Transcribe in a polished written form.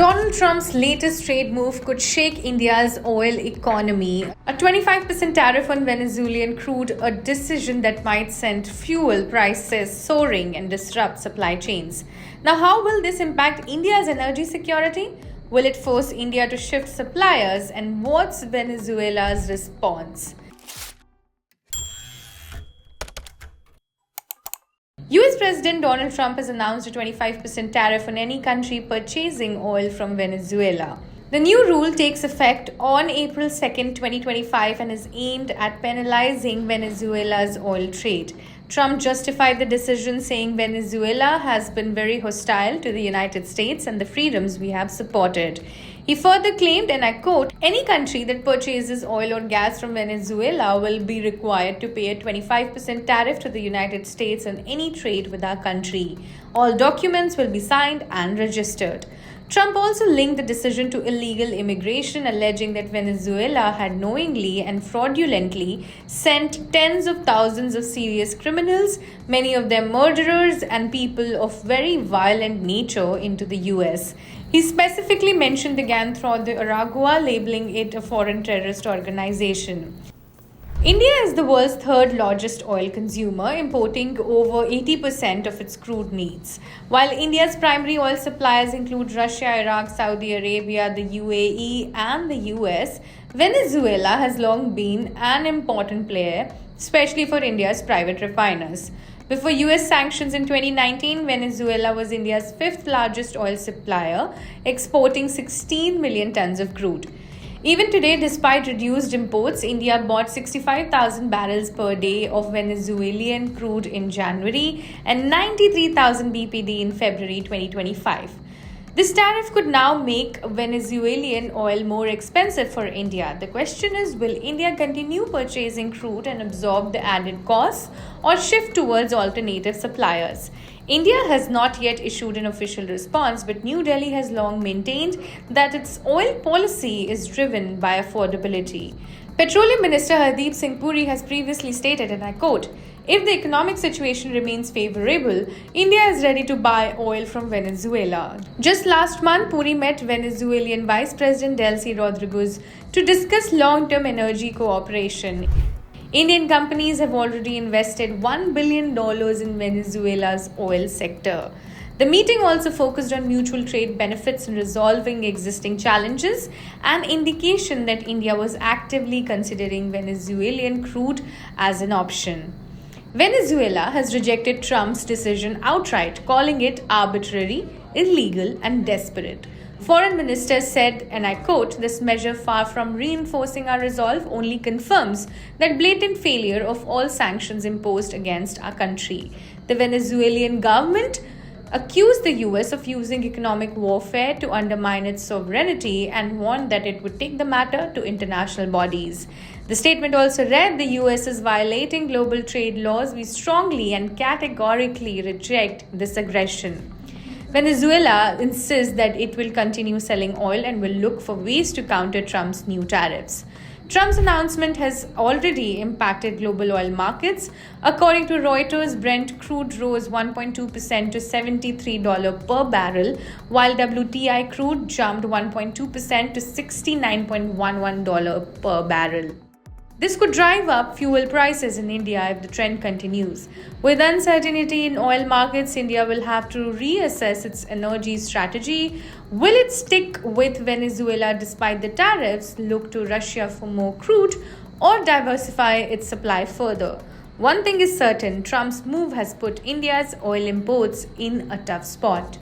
Donald Trump's latest trade move could shake India's oil economy. A 25% tariff on Venezuelan crude, a decision that might send fuel prices soaring and disrupt supply chains. Now, how will this impact India's energy security? Will it force India to shift suppliers? And what's Venezuela's response? US President Donald Trump has announced a 25% tariff on any country purchasing oil from Venezuela. The new rule takes effect on April 2nd, 2025 and is aimed at penalizing Venezuela's oil trade. Trump justified the decision saying Venezuela has been very hostile to the United States and the freedoms we have supported. He further claimed, and I quote, any country that purchases oil or gas from Venezuela will be required to pay a 25% tariff to the United States on any trade with our country. All documents will be signed and registered. Trump also linked the decision to illegal immigration, alleging that Venezuela had knowingly and fraudulently sent tens of thousands of serious criminals, many of them murderers and people of very violent nature, into the US. He specifically mentioned the gang throughout the Aragua, labeling it a foreign terrorist organization. India is the world's third largest oil consumer, importing over 80% of its crude needs. While India's primary oil suppliers include Russia, Iraq, Saudi Arabia, the UAE, and the US, Venezuela has long been an important player, especially for India's private refiners. Before US sanctions in 2019, Venezuela was India's fifth largest oil supplier, exporting 16 million tons of crude. Even today, despite reduced imports, India bought 65,000 barrels per day of Venezuelan crude in January and 93,000 BPD in February 2025. This tariff could now make Venezuelan oil more expensive for India. The question is, will India continue purchasing crude and absorb the added costs or shift towards alternative suppliers? India has not yet issued an official response, but New Delhi has long maintained that its oil policy is driven by affordability. Petroleum Minister Hardeep Singh Puri has previously stated, and I quote, if the economic situation remains favorable, India is ready to buy oil from Venezuela. Just last month, Puri met Venezuelan Vice President Delcy Rodriguez to discuss long-term energy cooperation. Indian companies have already invested $1 billion in Venezuela's oil sector. The meeting also focused on mutual trade benefits and resolving existing challenges, an indication that India was actively considering Venezuelan crude as an option. Venezuela has rejected Trump's decision outright, calling it arbitrary, illegal, and desperate. Foreign Minister said, and I quote, this measure, far from reinforcing our resolve, only confirms that blatant failure of all sanctions imposed against our country. The Venezuelan government accused the US of using economic warfare to undermine its sovereignty and warned that it would take the matter to international bodies. The statement also read, the US is violating global trade laws. We strongly and categorically reject this aggression. Venezuela insists that it will continue selling oil and will look for ways to counter Trump's new tariffs. Trump's announcement has already impacted global oil markets. According to Reuters, Brent crude rose 1.2% to $73 per barrel, while WTI crude jumped 1.2% to $69.11 per barrel. This could drive up fuel prices in India if the trend continues. With uncertainty in oil markets, India will have to reassess its energy strategy. Will it stick with Venezuela despite the tariffs, look to Russia for more crude, or diversify its supply further? One thing is certain, Trump's move has put India's oil imports in a tough spot.